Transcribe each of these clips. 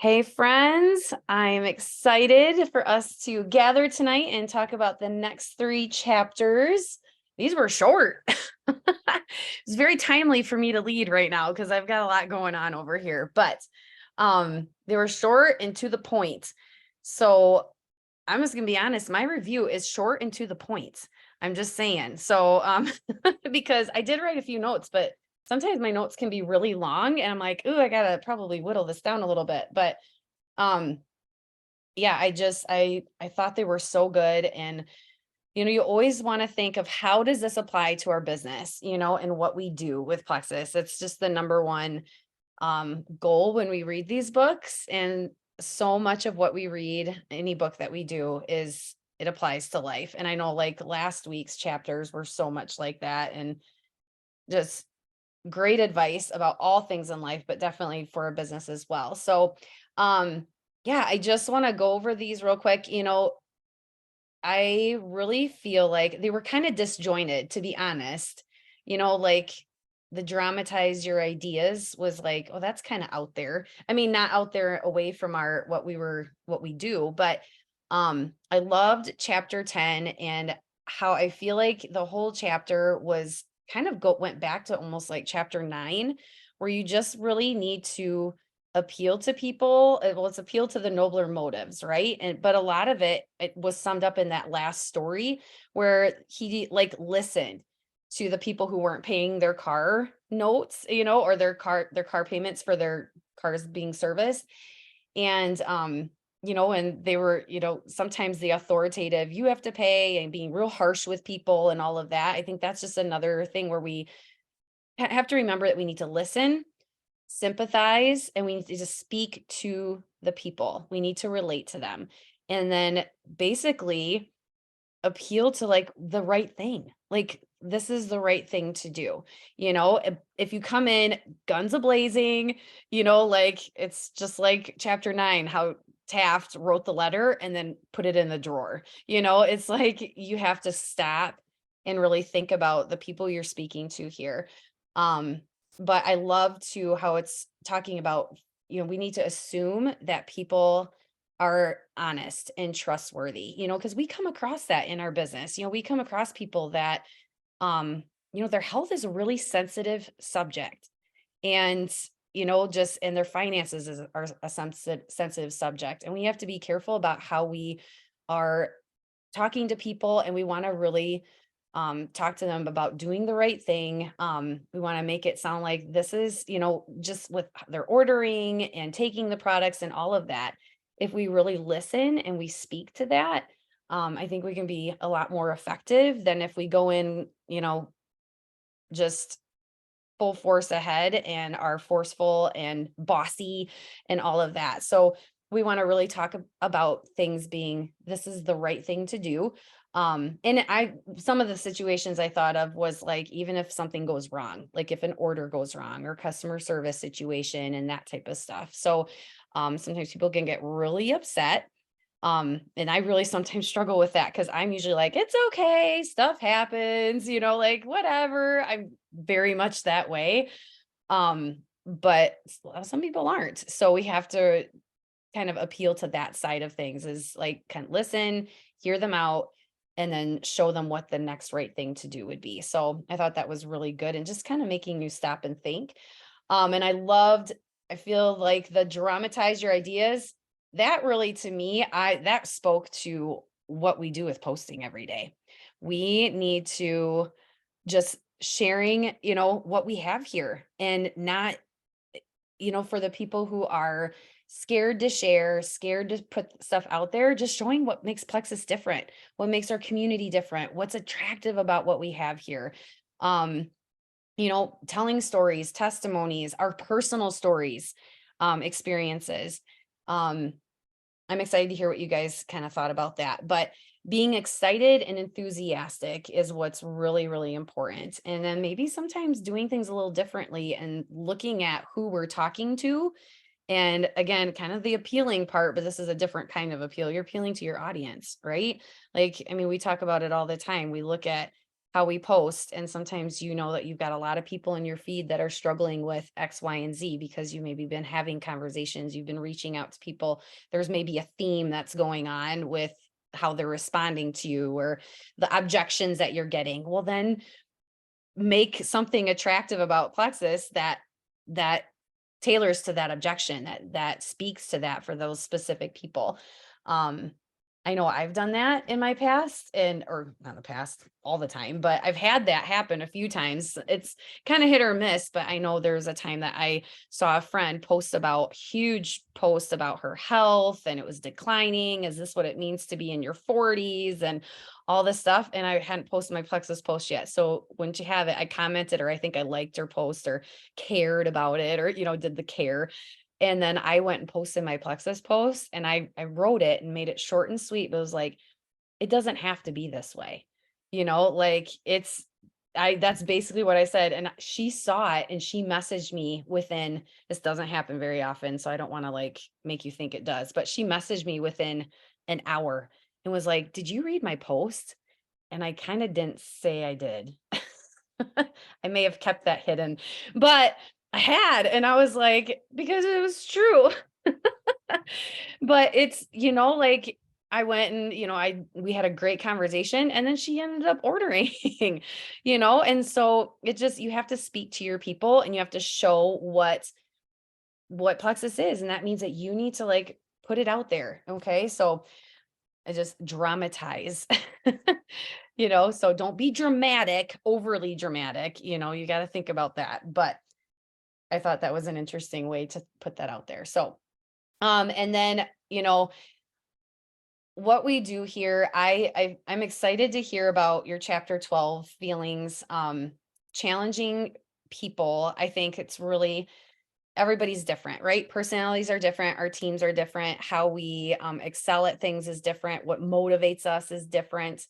Hey friends, I'm excited for us to gather tonight and talk about the next three chapters. These were short. It's very timely for me to lead right now because I've got a lot going on over here, but they were short and to the point. So I'm just gonna be honest, my review is short and to the point. I'm just saying. So because I did write a few notes, but sometimes my notes can be really long and I'm like, ooh, I gotta probably whittle this down a little bit. But um yeah, I thought they were so good. And you always want to think of how does this apply to our business, and what we do with Plexus. It's just the number one goal when we read these books. And so much of what we read, any book that we do, is it applies to life. And I know, like, last week's chapters were so much like that, and just great advice about all things in life, but definitely for a business as well. So yeah, I just want to go over these real quick. I really feel like they were kind of disjointed, to be honest. Like, the dramatize your ideas was like, oh, that's kind of out there. I mean, not out there away from our what we do, but I loved chapter 10 and how I feel like the whole chapter was kind of went back to almost like chapter 9, where you just really need to appeal to people. Well, it's appeal to the nobler motives, right? And but a lot of it was summed up in that last story where he like listened to the people who weren't paying their car notes, or their car payments for their cars being serviced. And and they were, sometimes the authoritative, you have to pay, and being real harsh with people and all of that. I think that's just another thing where we have to remember that we need to listen, sympathize, and we need to just speak to the people. We need to relate to them. And then basically appeal to like the right thing. Like, this is the right thing to do. If you come in guns a blazing, like, it's just like chapter 9, how Taft wrote the letter and then put it in the drawer. It's like you have to stop and really think about the people you're speaking to here. Um, but I love to how it's talking about, we need to assume that people are honest and trustworthy, because we come across that in our business. We come across people that, their health is a really sensitive subject. And, just and their finances are a sensitive subject. And we have to be careful about how we are talking to people. And we want to really talk to them about doing the right thing. We want to make it sound like this is, just with their ordering and taking the products and all of that. If we really listen and we speak to that, I think we can be a lot more effective than if we go in, just full force ahead and are forceful and bossy and all of that. So we want to really talk about things being, this is the right thing to do. And some of the situations I thought of was like, even if something goes wrong, like if an order goes wrong or customer service situation and that type of stuff. So sometimes people can get really upset. And I really sometimes struggle with that because I'm usually like, it's okay, stuff happens, like, whatever. I'm very much that way. But some people aren't. So we have to kind of appeal to that side of things, is like, kind of listen, hear them out, and then show them what the next right thing to do would be. So I thought that was really good and just kind of making you stop and think. And I feel like the dramatize your ideas, that really, to me, that spoke to what we do with posting every day. We need to just sharing, what we have here, and not, for the people who are scared to share, scared to put stuff out there, just showing what makes Plexus different, what makes our community different, what's attractive about what we have here. Um, telling stories, testimonies, our personal stories, experiences. Um, I'm excited to hear what you guys kind of thought about that. But being excited and enthusiastic is what's really, really important. And then maybe sometimes doing things a little differently and looking at who we're talking to. And again, kind of the appealing part, but this is a different kind of appeal. You're appealing to your audience, right? Like, I mean, we talk about it all the time. We look at how we post. And sometimes you know that you've got a lot of people in your feed that are struggling with X, Y, and Z because you maybe been having conversations, you've been reaching out to people. There's maybe a theme that's going on with how they're responding to you or the objections that you're getting. Well, then make something attractive about Plexus that tailors to that objection, that speaks to that for those specific people. Um, I know I've done that in my past or not the past all the time, but I've had that happen a few times. It's kind of hit or miss, but I know there's a time that I saw a friend post about huge posts about her health and it was declining. Is this what it means to be in your 40s and all this stuff? And I hadn't posted my Plexus post yet. So when you have it, I commented or I think I liked her post or cared about it or, did the care. And then I went and posted my Plexus post and I wrote it and made it short and sweet, but it was like, it doesn't have to be this way. Like that's basically what I said. And she saw it and she messaged me within, this doesn't happen very often. So I don't want to like make you think it does, but she messaged me within an hour and was like, did you read my post? And I kind of didn't say I did. I may have kept that hidden, but I had, and I was like, because it was true. But it's, like I went and, we had a great conversation and then she ended up ordering, and so it just, you have to speak to your people and you have to show what Plexus is. And that means that you need to like put it out there. Okay. So I just dramatize, so don't be dramatic, overly dramatic, you got to think about that. But I thought that was an interesting way to put that out there. So, and then, what we do here, I'm excited to hear about your chapter 12 feelings, challenging people. I think it's really, everybody's different, right? Personalities are different. Our teams are different. How we excel at things is different. What motivates us is different.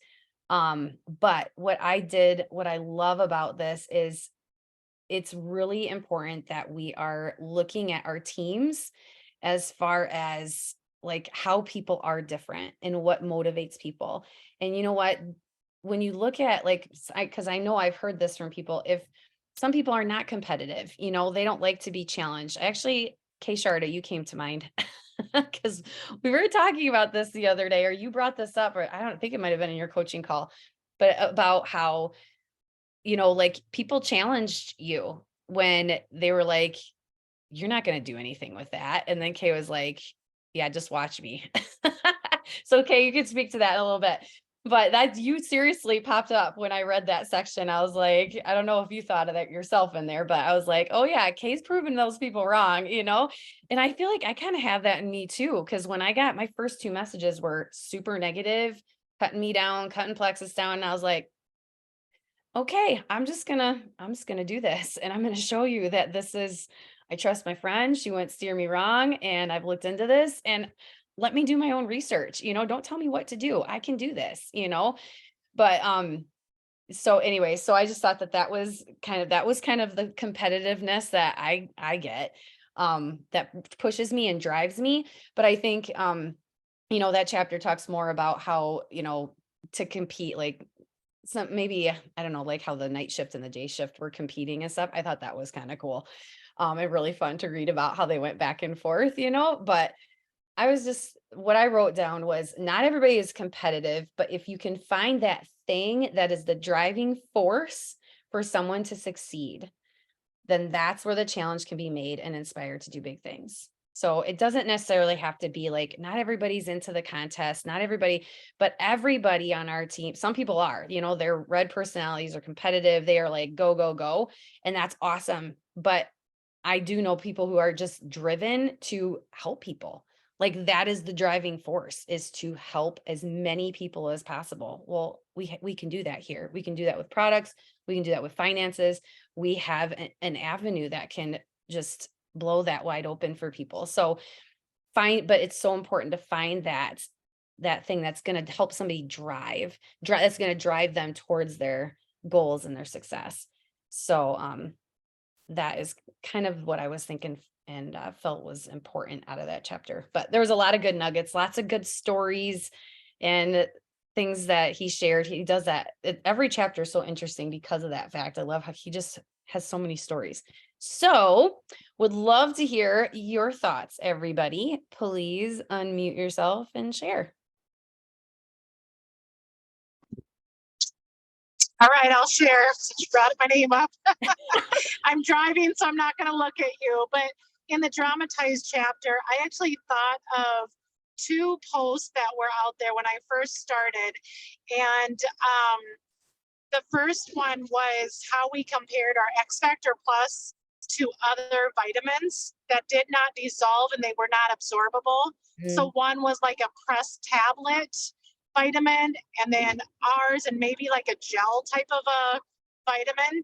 But what I love about this is it's really important that we are looking at our teams as far as like how people are different and what motivates people. And you know what? When you look at like, because I know I've heard this from people, if some people are not competitive, they don't like to be challenged. Actually, Kay Sharda, you came to mind because we were talking about this the other day, or you brought this up, or I don't think it might have been in your coaching call, but about how like people challenged you when they were like, you're not going to do anything with that. And then Kay was like, yeah, just watch me. So Kay, you could speak to that a little bit. But that you seriously popped up when I read that section. I was like, I don't know if you thought of that yourself in there, but I was like, oh yeah, Kay's proven those people wrong, And I feel like I kind of have that in me too. Cause when I got my first two messages were super negative, cutting me down, cutting Plexus down. And I was like, okay, I'm just gonna do this. And I'm gonna show you that I trust my friend. She won't steer me wrong. And I've looked into this and let me do my own research. Don't tell me what to do. I can do this. But so anyway, so I just thought that was kind of the competitiveness that I get that pushes me and drives me. But I think that chapter talks more about how, to compete, like some maybe I don't know, like how the night shift and the day shift were competing and stuff. I thought that was kind of cool. And really fun to read about how they went back and forth, but I was just, what I wrote down was not everybody is competitive, but if you can find that thing that is the driving force for someone to succeed, then that's where the challenge can be made and inspired to do big things. So it doesn't necessarily have to be like, not everybody's into the contest, not everybody, but everybody on our team. Some people are, their red personalities are competitive. They are like, go, go, go. And that's awesome. But I do know people who are just driven to help people. Like that is the driving force, is to help as many people as possible. Well, we can do that here. We can do that with products. We can do that with finances. We have an avenue that can just blow that wide open for people. So but it's so important to find that thing that's going to help somebody that's going to drive them towards their goals and their success. So that is kind of what I was thinking and felt was important out of that chapter. But there was a lot of good nuggets, lots of good stories, and things that he shared. He does that. Every chapter is so interesting because of that fact. I love how he just has so many stories. So would love to hear your thoughts, everybody. Please unmute yourself and share. All right, I'll share since you brought my name up. I'm driving, so I'm not going to look at you. But in the dramatized chapter, I actually thought of two posts that were out there when I first started. And the first one was how we compared our X Factor Plus to other vitamins that did not dissolve and they were not absorbable. So one was like a pressed tablet vitamin, and then ours and maybe like a gel type of a vitamin,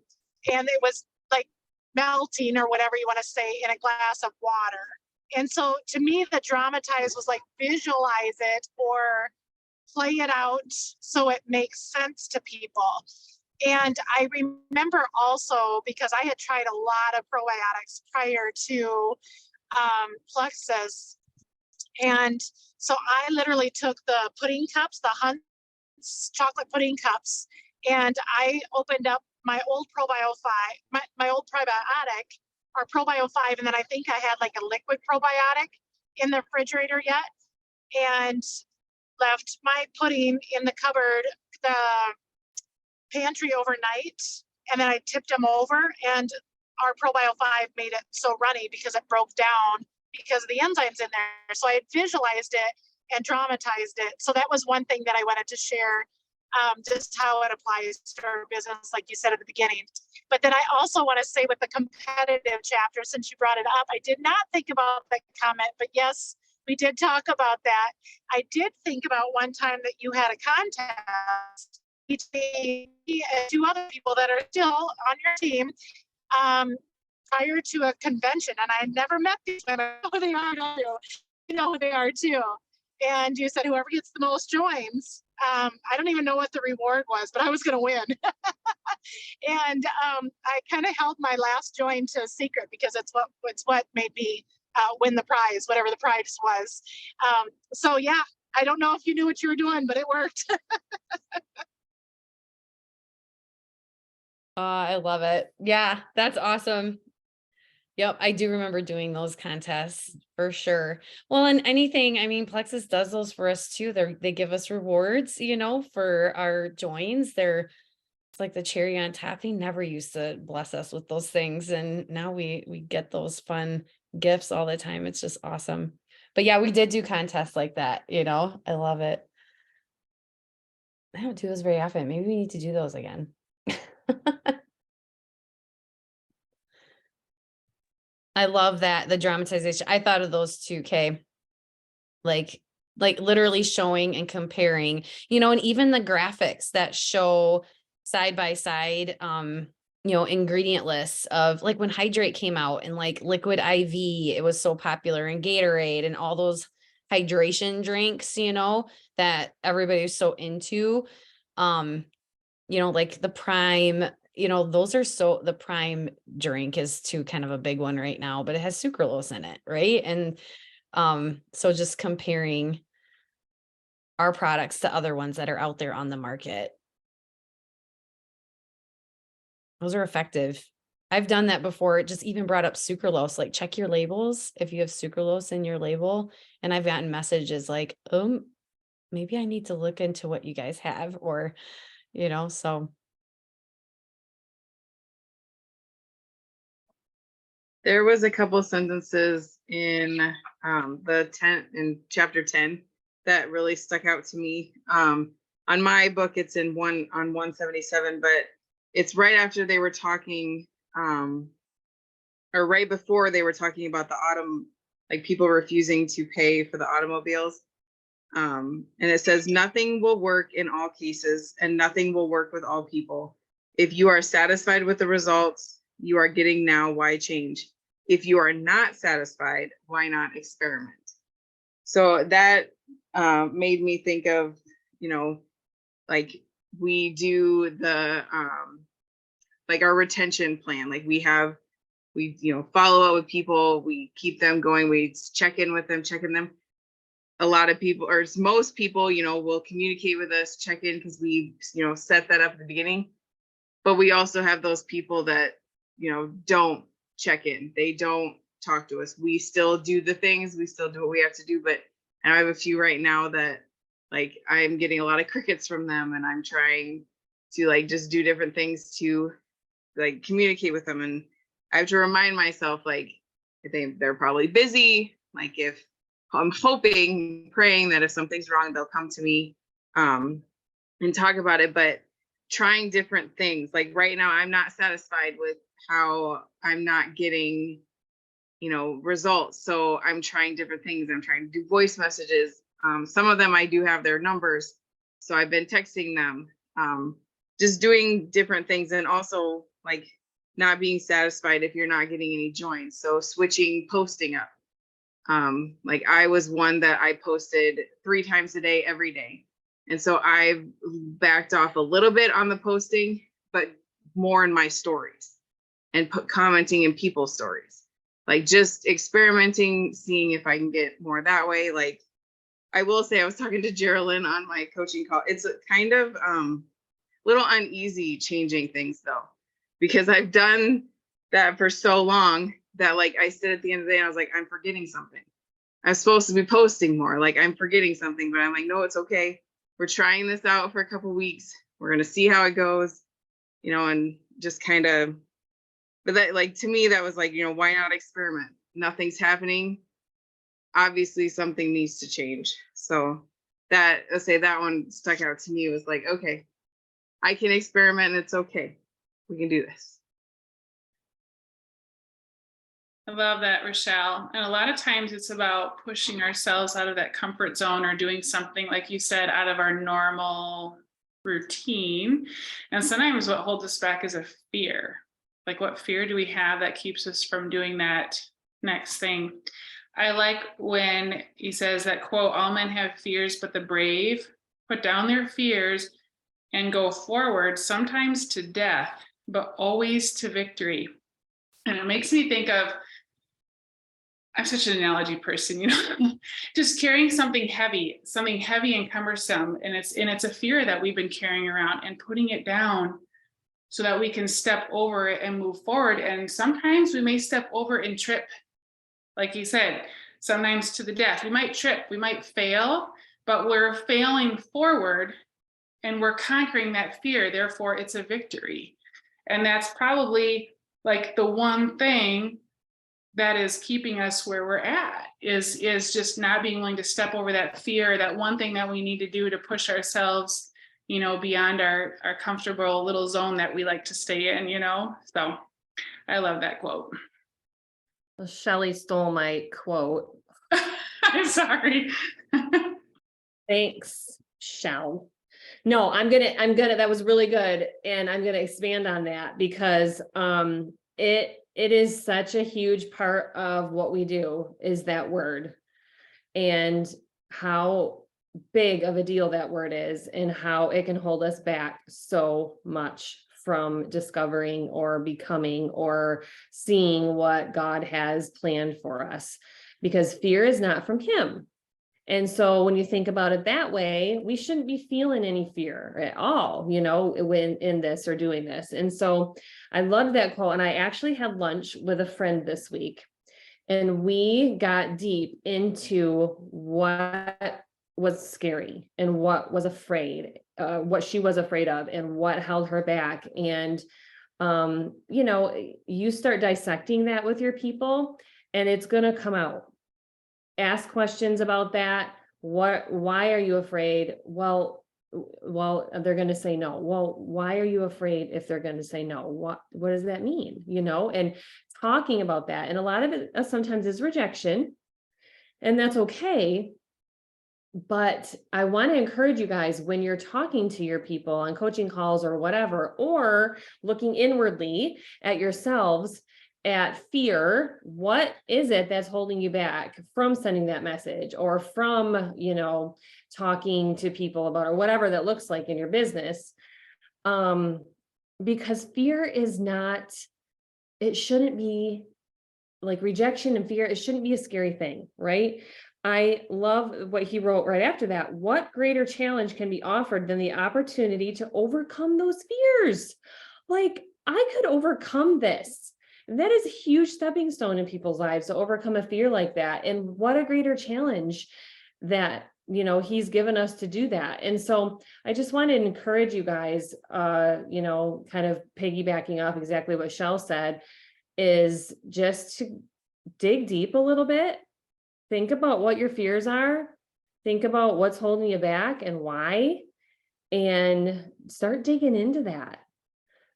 and it was like melting or whatever you want to say in a glass of water. And so to me, the dramatize was like visualize it or play it out so it makes sense to people. And I remember also, because I had tried a lot of probiotics prior to Plexus, and so I literally took the pudding cups, the Hunt's chocolate pudding cups, and I opened up my old Probio 5, my old probiotic, or Probio 5, and then I think I had like a liquid probiotic in the refrigerator yet, and left my pudding in the cupboard, the pantry overnight, and then I tipped them over, and our Probio 5 made it so runny because it broke down because of the enzymes in there. So I had visualized it and dramatized it. So that was one thing that I wanted to share, just how it applies to our business, like you said at the beginning. But then I also want to say with the competitive chapter, since you brought it up, I did not think about that comment, but yes, we did talk about that. I did think about one time that you had a contest between me and two other people that are still on your team, prior to a convention, and I never met these women. I know who they are too. You know who they are too. And you said whoever gets the most joins. I don't even know what the reward was, but I was going to win. And I kind of held my last join to a secret because it's what made me win the prize, whatever the prize was. So yeah, I don't know if you knew what you were doing, but it worked. I love it. Yeah, that's awesome. Yep, I do remember doing those contests for sure. Well, and anything, I mean, Plexus does those for us too. They give us rewards, for our joins. It's like the cherry on top. They never used to bless us with those things, and now we get those fun gifts all the time. It's just awesome. But yeah, we did do contests like that. I love it. I don't do those very often. Maybe we need to do those again. I love that, the dramatization. I thought of those too, Kay. Like literally showing and comparing, and even the graphics that show side by side, ingredient lists of like when Hydrate came out and like Liquid IV, it was so popular, and Gatorade and all those hydration drinks, that everybody was so into. Like the Prime, the Prime drink is too kind of a big one right now, but it has sucralose in it, right? And so just comparing our products to other ones that are out there on the market. Those are effective. I've done that before. It just even brought up sucralose, like check your labels if you have sucralose in your label. And I've gotten messages like, maybe I need to look into what you guys have, or, so. There was a couple sentences in in chapter 10 that really stuck out to me. On my book, it's on 177, but it's right after they were talking, or right before they were talking about the autumn, like people refusing to pay for the automobiles. And it says, nothing will work in all cases, and nothing will work with all people. If you are satisfied with the results you are getting now, why change? If you are not satisfied, why not experiment? So that made me think of, like we do the like our retention plan. Like we follow up with people, we keep them going, we check in with them, checking them. a lot of people, or most people, will communicate with us, check in, because we, set that up at the beginning. But we also have those people that, don't check in. They don't talk to us. We still do the things, we still do what we have to do. But I have a few right now that like I'm getting a lot of crickets from them, and I'm trying to like just do different things to like communicate with them. And I have to remind myself, like, I think they're probably busy. Like, if I'm hoping, praying that if something's wrong, they'll come to me and talk about it. But trying different things, like right now, I'm not satisfied with how I'm not getting, results. So I'm trying different things. I'm trying to do voice messages. Some of them I do have their numbers, so I've been texting them, just doing different things. And also like not being satisfied if you're not getting any joins. So switching posting up. Like I was one that I posted 3 times a day, every day. And so I've backed off a little bit on the posting, but more in my stories and commenting in people's stories, like just experimenting, seeing if I can get more that way. Like I will say, I was talking to Geraldine on my coaching call. It's a kind of little uneasy changing things though, because I've done that for so long that like I said at the end of the day, I was like, I'm forgetting something. I'm supposed to be posting more. Like I'm forgetting something, but I'm like, no, it's okay. We're trying this out for a couple weeks. We're going to see how it goes, and just kind of, but that, like, to me, that was like, why not experiment? Nothing's happening. Obviously something needs to change. So that, let's say that one stuck out to me. It was like, okay, I can experiment and it's okay. We can do this. I love that, Rochelle. And a lot of times it's about pushing ourselves out of that comfort zone or doing something, like you said, out of our normal routine. And sometimes what holds us back is a fear. Like, what fear do we have that keeps us from doing that next thing? I like when he says that, quote, all men have fears, but the brave put down their fears and go forward, sometimes to death, but always to victory. And it makes me think of, I'm such an analogy person, just carrying something heavy and cumbersome. And it's a fear that we've been carrying around, and putting it down so that we can step over it and move forward. And sometimes we may step over and trip, like you said, sometimes to the death. We might trip, we might fail, but we're failing forward and we're conquering that fear. Therefore, it's a victory. And that's probably like the one thing that is keeping us where we're at, is just not being willing to step over that fear, that one thing that we need to do to push ourselves, beyond our comfortable little zone that we like to stay in, So I love that quote. Well, Shelley stole my quote. I'm sorry. Thanks, Shell. No, I'm gonna, that was really good. And I'm gonna expand on that because it is such a huge part of what we do, is that word, and how big of a deal that word is, and how it can hold us back so much from discovering or becoming or seeing what God has planned for us, because fear is not from him. And so when you think about it that way, we shouldn't be feeling any fear at all, when in this or doing this. And so I love that quote. And I actually had lunch with a friend this week, and we got deep into what was scary and what was afraid, what she was afraid of, and what held her back. And, you start dissecting that with your people, and it's going to come out. Ask questions about that. Why are you afraid? Well, they're going to say no. Well, why are you afraid if they're going to say no? What does that mean? And talking about that. And a lot of it sometimes is rejection, and that's okay. But I want to encourage you guys, when you're talking to your people on coaching calls or whatever, or looking inwardly at yourselves, at fear, what is it that's holding you back from sending that message, or from, talking to people about, or whatever that looks like in your business? Because fear is not, it shouldn't be like rejection and fear. It shouldn't be a scary thing, right? I love what he wrote right after that. What greater challenge can be offered than the opportunity to overcome those fears? Like, I could overcome this. That is a huge stepping stone in people's lives to overcome a fear like that. And what a greater challenge that, he's given us to do that. And so I just want to encourage you guys, kind of piggybacking off exactly what Shell said, is just to dig deep a little bit. Think about what your fears are. Think about what's holding you back and why, and start digging into that,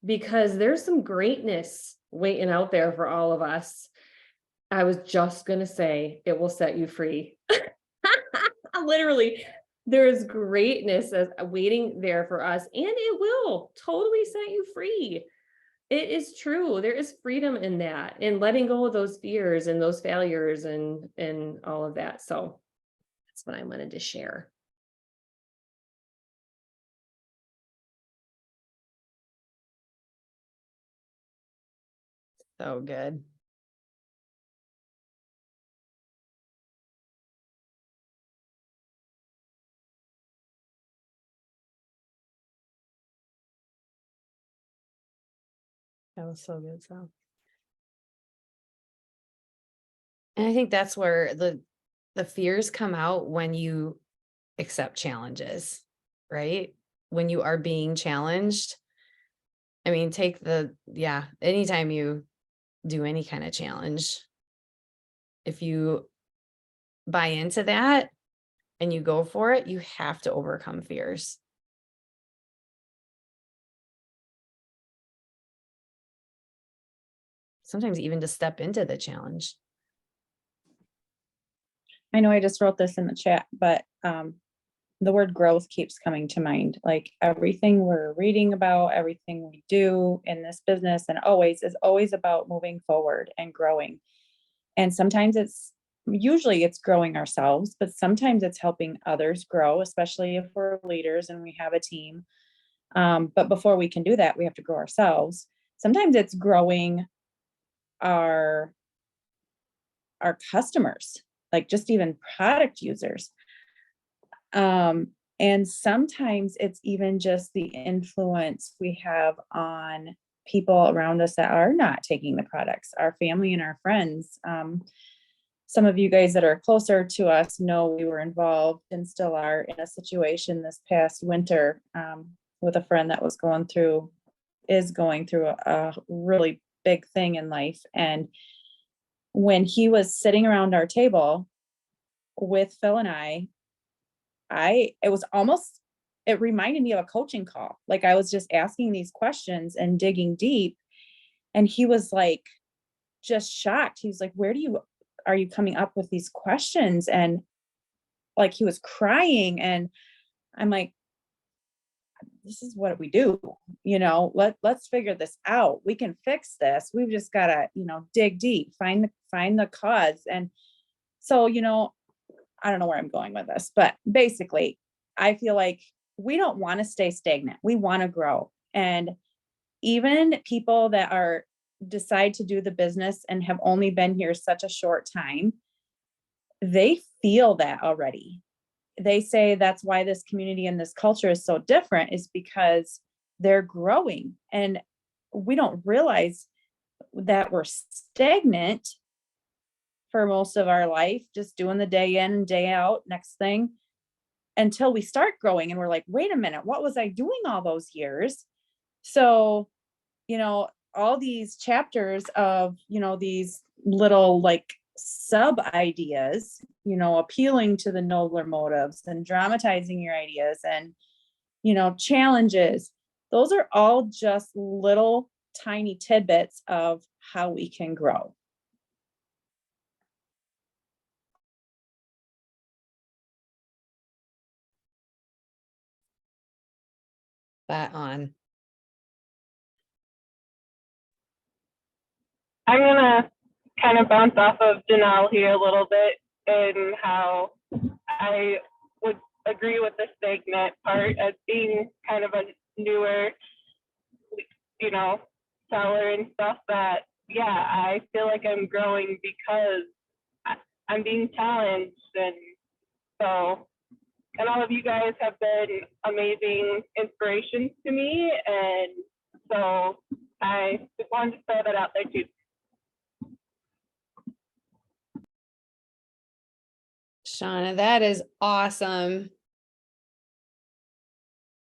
because there's some greatness waiting out there for all of us. I was just going to say, it will set you free. Literally, there's greatness as waiting there for us, and it will totally set you free. It is true. There is freedom in that, and letting go of those fears and those failures and all of that. So that's what I wanted to share. So good. That was so good, so. And I think that's where the fears come out when you accept challenges, right? When you are being challenged. I mean, anytime you do any kind of challenge, if you buy into that and you go for it, you have to overcome fears. Sometimes even to step into the challenge. I know I just wrote this in the chat, but the word growth keeps coming to mind. Like everything we're reading about, everything we do in this business and is always about moving forward and growing. And sometimes usually it's growing ourselves, but sometimes it's helping others grow, especially if we're leaders and we have a team. But before we can do that, we have to grow ourselves. Sometimes it's growing our customers, like just even product users. And sometimes it's even just the influence we have on people around us that are not taking the products, our family and our friends. Some of you guys that are closer to us know we were involved and still are in a situation this past winter with a friend that is going through a really big thing in life. And when he was sitting around our table with Phil and it reminded me of a coaching call. Like I was just asking these questions and digging deep. And he was like, just shocked. He was like, are you coming up with these questions? And like, he was crying. And I'm like, this is what we do. Let's figure this out. We can fix this. We've just got to, dig deep, find the cause. And so, I don't know where I'm going with this, but basically I feel like we don't want to stay stagnant. We want to grow. And even people that decide to do the business and have only been here such a short time, they feel that already. They say that's why this community and this culture is so different, is because they're growing. And we don't realize that we're stagnant for most of our life, just doing the day in and day out, next thing, until we start growing and we're like, wait a minute, what was I doing all those years? So, all these chapters of, these little like sub ideas, appealing to the nobler motives and dramatizing your ideas and, challenges, those are all just little tiny tidbits of how we can grow. That on. I'm gonna kind of bounce off of Janelle here a little bit and how I would agree with the stagnant part as being kind of a newer, seller and stuff, that, yeah, I feel like I'm growing because I'm being challenged. And so, and all of you guys have been amazing inspirations to me. And so I just wanted to throw that out there too. Shauna, that is awesome.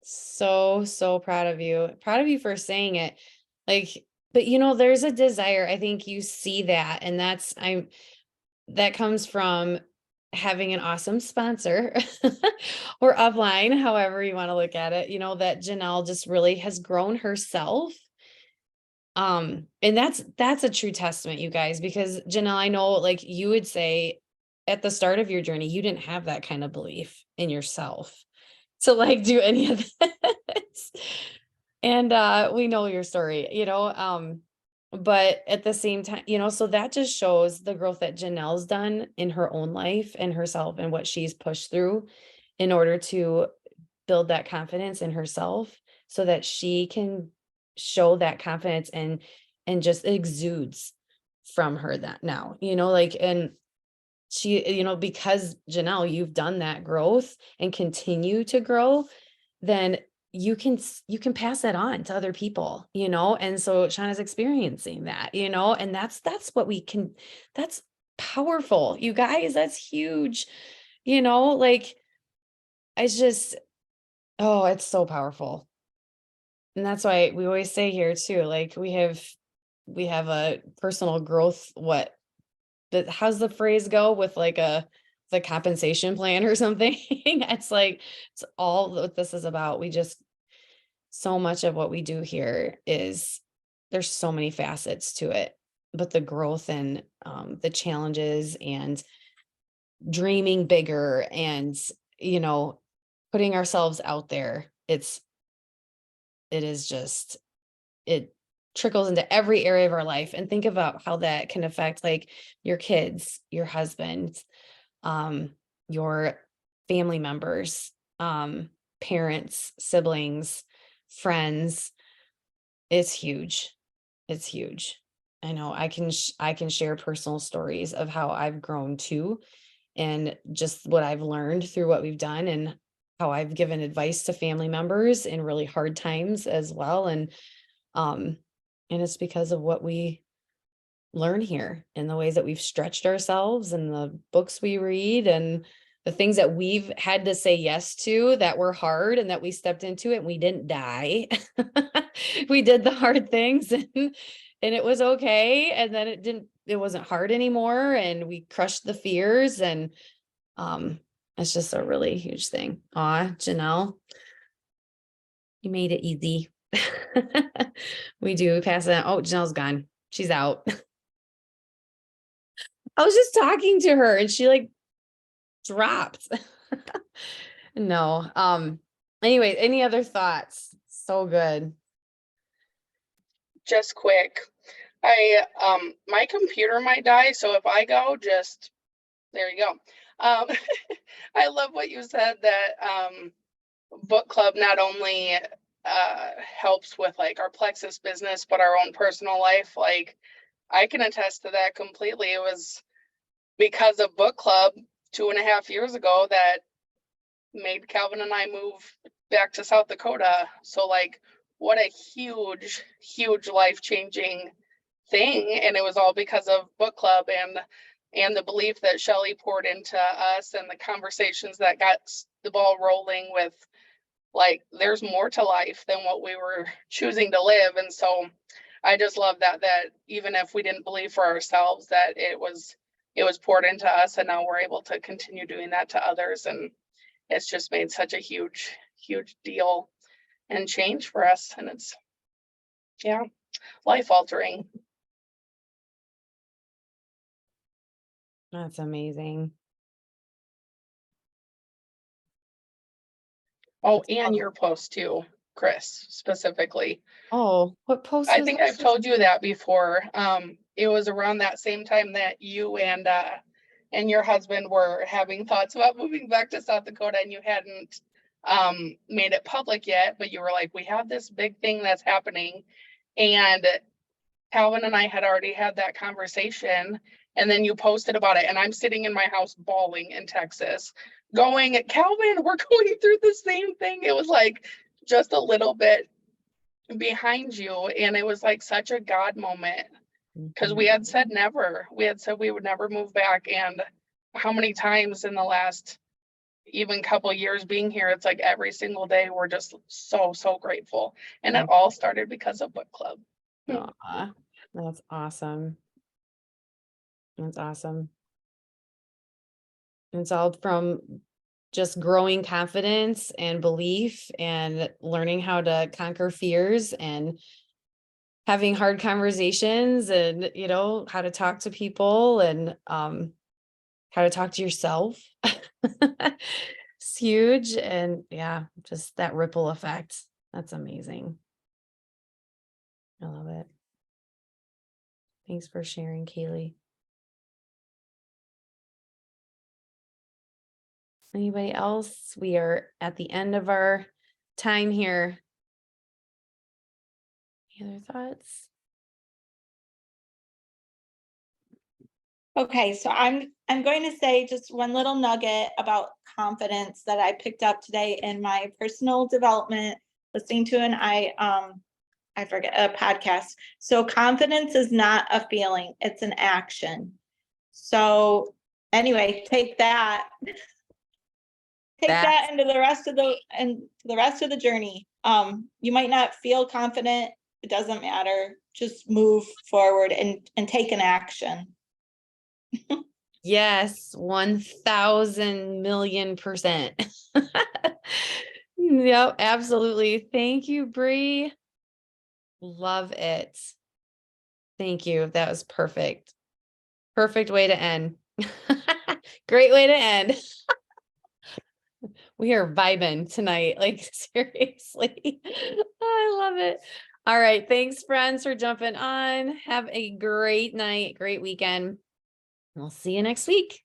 So proud of you. Proud of you for saying it. Like, but you know, there's a desire. I think you see that, and that comes from having an awesome sponsor or upline, however you want to look at it, you know, that Janelle just really has grown herself. And that's a true testament, you guys, because Janelle, I know like you would say at the start of your journey, you didn't have that kind of belief in yourself to like do any of this. And we know your story, you know, but at the same time, you know, so that just shows the growth that Janelle's done in her own life and herself and what she's pushed through in order to build that confidence in herself so that she can show that confidence and just exudes from her that now, you know, like, and she, you know, because Janelle, you've done that growth and continue to grow, then you can pass that on to other people, you know? And so Shauna's experiencing that, you know, and that's what we can, that's powerful, you guys, that's huge, you know, like, it's just, oh, it's so powerful. And that's why we always say here too, like we have a personal growth, how's the phrase go with like the compensation plan or something? It's like, it's all what this is about. So much of what we do here is there's so many facets to it, but the growth and the challenges and dreaming bigger and, you know, putting ourselves out there, it trickles into every area of our life. And think about how that can affect like your kids, your husband, your family members, parents, siblings, friends. It's huge. It's huge. I know I can share personal stories of how I've grown too, and just what I've learned through what we've done and how I've given advice to family members in really hard times as well. And it's because of what we learn here and the ways that we've stretched ourselves and the books we read and the things that we've had to say yes to that were hard and that we stepped into it and we didn't die. We did the hard things and it was okay. And then it wasn't hard anymore. And we crushed the fears and it's just a really huge thing. Aw, Janelle, you made it easy. We do pass it. Oh, Janelle's gone. She's out. I was just talking to her and she like dropped. No. Anyway, any other thoughts? So good. Just quick. My computer might die, so if I go, just there you go. I love what you said that book club not only helps with like our Plexus business, but our own personal life. Like I can attest to that completely. It was because of book club 2.5 years ago that made Calvin and I move back to South Dakota. So like what a huge life-changing thing. And it was all because of book club and the belief that Shelley poured into us and the conversations that got the ball rolling with like there's more to life than what we were choosing to live. And so I just love that even if we didn't believe for ourselves that it was poured into us, and now we're able to continue doing that to others. And it's just made such a huge deal and change for us. And it's, yeah, life altering. That's amazing. Oh, and your post too, Chris, specifically. Oh, what post? I think I've told you that before. It was around that same time that you and your husband were having thoughts about moving back to South Dakota, and you hadn't made it public yet, but you were like, we have this big thing that's happening. And Calvin and I had already had that conversation, And then you posted about it, and I'm sitting in my house bawling in Texas, going, Calvin, we're going through the same thing. It was like just a little bit behind you. And it was like such a God moment, because we had said never. We had said we would never move back. And how many times in the last even couple years being here, it's like every single day we're just so grateful. And it all started because of book club. Aw, that's awesome. That's awesome. It's all from just growing confidence and belief and learning how to conquer fears and having hard conversations and, you know, how to talk to people and how to talk to yourself. It's huge. And yeah, just that ripple effect. That's amazing. I love it. Thanks for sharing, Kaylee. Anybody else? We are at the end of our time here. Any other thoughts? Okay, so I'm going to say just one little nugget about confidence that I picked up today in my personal development, listening to I forget, a podcast. So confidence is not a feeling, it's an action. So anyway, take that. Take that into the rest of the journey. You might not feel confident, it doesn't matter. Just move forward and take an action. Yes, 1000,000,000%. Yep, absolutely. Thank you, Bree. Love it. Thank you. That was perfect. Perfect way to end. Great way to end. We are vibing tonight, like seriously. I love it. All right. Thanks, friends, for jumping on. Have a great night, great weekend. We'll see you next week.